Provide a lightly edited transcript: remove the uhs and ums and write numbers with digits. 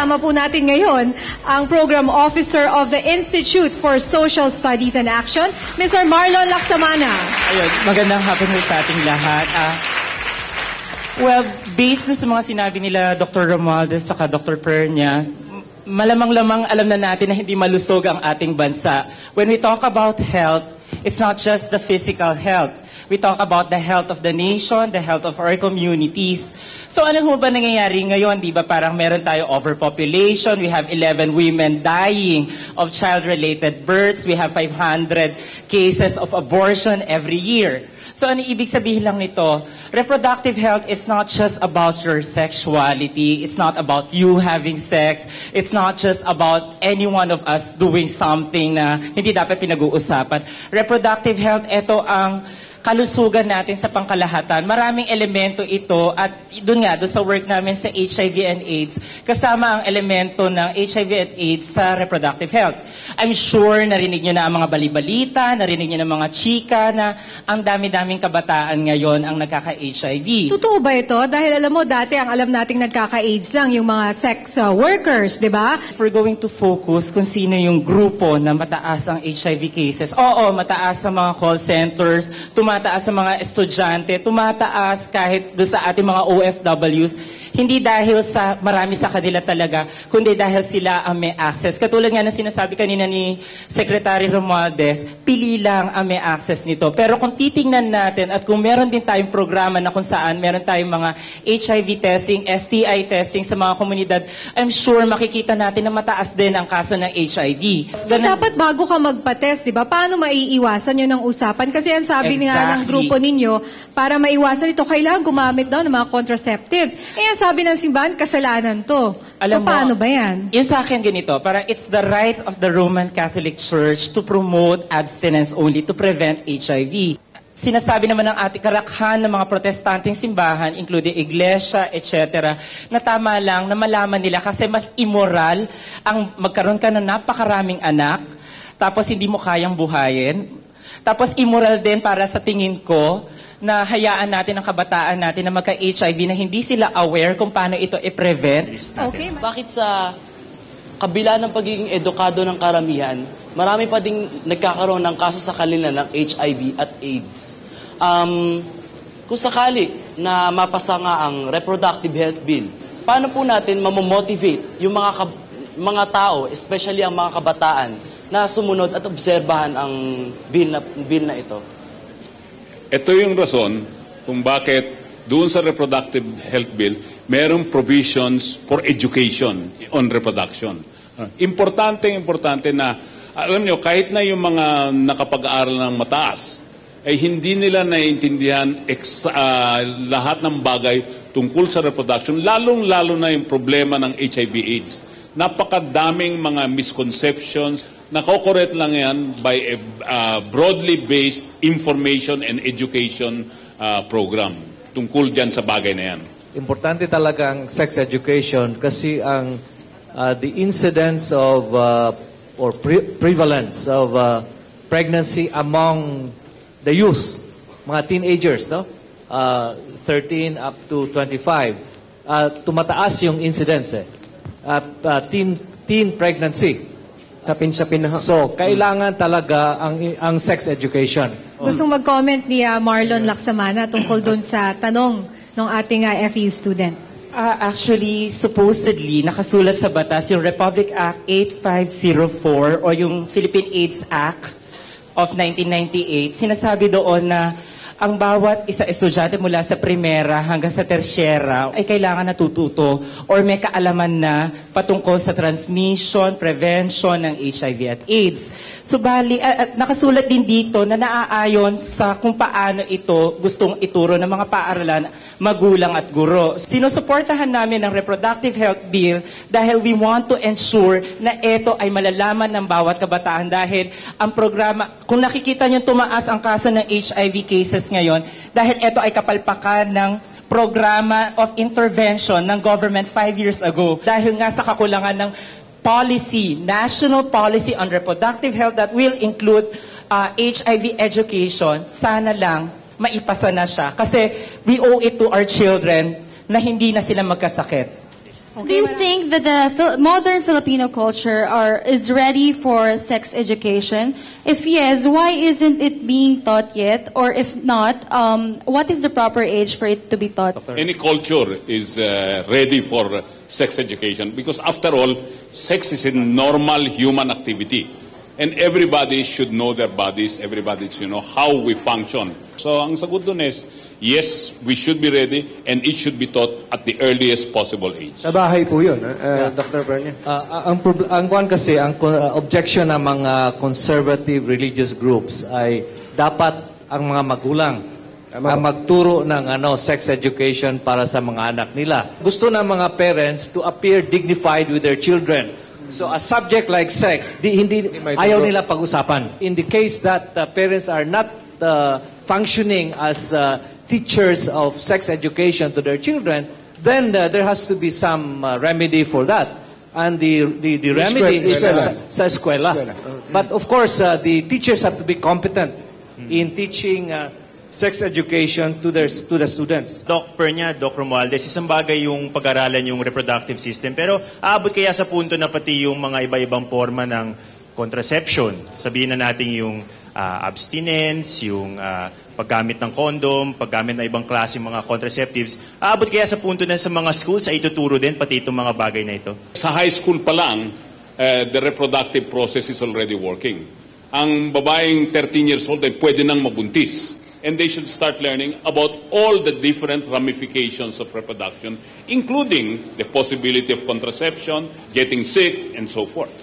Kasama po natin ngayon ang Program Officer of the Institute for Social Studies and Action, Mr. Marlon Laksamana. Ayun, magandang hapon po sa ating lahat. Well, based na sa mga sinabi nila Dr. Romualdez at Dr. Pernia, malamang-lamang alam na natin na hindi malusog ang ating bansa. When we talk about health, it's not just the physical health. We talk about the health of the nation, the health of our communities. So ano ho ba nangyayari ngayon? Di ba parang meron tayo overpopulation, we have 11 women dying of child-related births, we have 500 cases of abortion every year. So ano ibig sabihin lang nito? Reproductive health is not just about your sexuality. It's not about you having sex. It's not just about any one of us doing something na hindi dapat pinag-uusapan. Reproductive health, ito ang kalusugan natin sa pangkalahatan. Maraming elemento ito at doon sa work namin sa HIV and AIDS, kasama ang elemento ng HIV and AIDS sa reproductive health. I'm sure narinig nyo na ang mga balibalita, narinig nyo na mga chika na ang dami-daming kabataan ngayon ang nagkaka-HIV. Totoo ba ito? Dahil alam mo, dati ang alam nating nagkaka-AIDS lang yung mga sex workers, di ba? If we're going to focus kung sino yung grupo na mataas ang HIV cases, oo, mataas sa mga call centers, tumataas sa mga estudyante, tumataas kahit doon sa ating mga OFWs, hindi dahil sa marami sa kanila talaga, kundi dahil sila ang may access. Katulad nga na sinasabi kanina ni Secretary Romualdez, pili lang ang may access nito. Pero kung titingnan natin at kung meron din tayong programa na kung saan meron tayong mga HIV testing, STI testing sa mga komunidad, I'm sure makikita natin na mataas din ang kaso ng HIV. So dapat bago ka magpa-test, di ba? Paano maiiwasan yun ng usapan? Kasi ang sabi nga ng grupo ninyo, para maiwasan ito, kailangan gumamit daw ng mga contraceptives. Sabi ng simbahan, kasalanan to. Alam so, paano ba yan? Yung sa akin ganito, para it's the right of the Roman Catholic Church to promote abstinence only to prevent HIV. Sinasabi naman ng ating karakhan ng mga protestanteng simbahan, including iglesia, etc., na tama lang na malaman nila kasi mas immoral ang magkaroon ka ng napakaraming anak, tapos hindi mo kayang buhayin. Tapos immoral din para sa tingin ko, na hayaan natin ang kabataan natin na magka-HIV na hindi sila aware kung paano ito i-prevent. Okay. Bakit sa kabila ng pagiging edukado ng karamihan, marami pa ding nagkakaroon ng kaso sa kanila ng HIV at AIDS? Kung sakali na mapasa nga ang Reproductive Health Bill, paano po natin mamomotivate yung mga tao, especially ang mga kabataan, na sumunod at obserbahan ang bill na ito? Ito yung rason kung bakit doon sa Reproductive Health Bill, merong provisions for education on reproduction. Importante na, alam nyo, kahit na yung mga nakapag-aaral ng mataas, ay hindi nila naiintindihan lahat ng bagay tungkol sa reproduction, lalong-lalo na yung problema ng HIV/AIDS. Napakadaming mga misconceptions. Nako-correct lang yan by a broadly based information and education program tungkol dyan sa bagay na yan. Importante talaga ang sex education kasi ang the incidence of or prevalence of pregnancy among the youth, mga teenagers, no? 13 up to 25, tumataas yung incidence teen pregnancy. Sapin-sapin na. So, kailangan talaga ang sex education. Gustong mag-comment ni Marlon Laksamana tungkol doon sa tanong ng ating FEU student. Actually, supposedly, nakasulat sa batas yung Republic Act 8504 o yung Philippine AIDS Act of 1998. Sinasabi doon na ang bawat isa estudyante mula sa primera hanggang sa tersyera ay kailangan natututo or may kaalaman na patungkol sa transmission, prevention ng HIV at AIDS. Subali, nakasulat din dito na naaayon sa kung paano ito gustong ituro ng mga paaralan, magulang at guro. Sinusuportahan namin ang Reproductive Health Bill dahil we want to ensure na ito ay malalaman ng bawat kabataan dahil ang programa, kung nakikita niyo tumaas ang kaso ng HIV cases ngayon, dahil ito ay kapalpakan ng programa of intervention ng government 5 years ago. Dahil nga sa kakulangan ng policy, national policy on reproductive health that will include HIV education, sana lang maipasa na siya. Kasi we owe it to our children na hindi na sila magkasakit. Do you think that the modern Filipino culture is ready for sex education? If yes, why isn't it being taught yet? Or if not, what is the proper age for it to be taught? Any culture is ready for sex education because, after all, sex is a normal human activity. And everybody should know their bodies, everybody should know how we function. So ang sagot dun is, yes, we should be ready and it should be taught at the earliest possible age. Sa bahay po yun, Dr. Pernia. Ang kuwan kasi, ang objection ng mga conservative religious groups ay dapat ang mga magulang ang magturo ng sex education para sa mga anak nila. Gusto ng mga parents to appear dignified with their children. So a subject like sex, ayaw nila pag-usapan. In the case that parents are not functioning as teachers of sex education to their children, then there has to be some remedy for that. And the remedy is sa eskwela. But of course, the teachers have to be competent in teaching sex education to the students. Doc Pernia, Doc Romualdez, isang bagay yung pag-aralan yung reproductive system. Pero aabot kaya sa punto na pati yung mga iba-ibang forma ng contraception. Sabihin na natin yung abstinence, yung paggamit ng condom, paggamit ng ibang klase mga contraceptives. Aabot kaya sa punto na sa mga schools ay ituturo din pati itong mga bagay na ito? Sa high school pa lang, the reproductive process is already working. Ang babaeng 13 years old ay pwede nang mabuntis. And they should start learning about all the different ramifications of reproduction, including the possibility of contraception, getting sick, and so forth.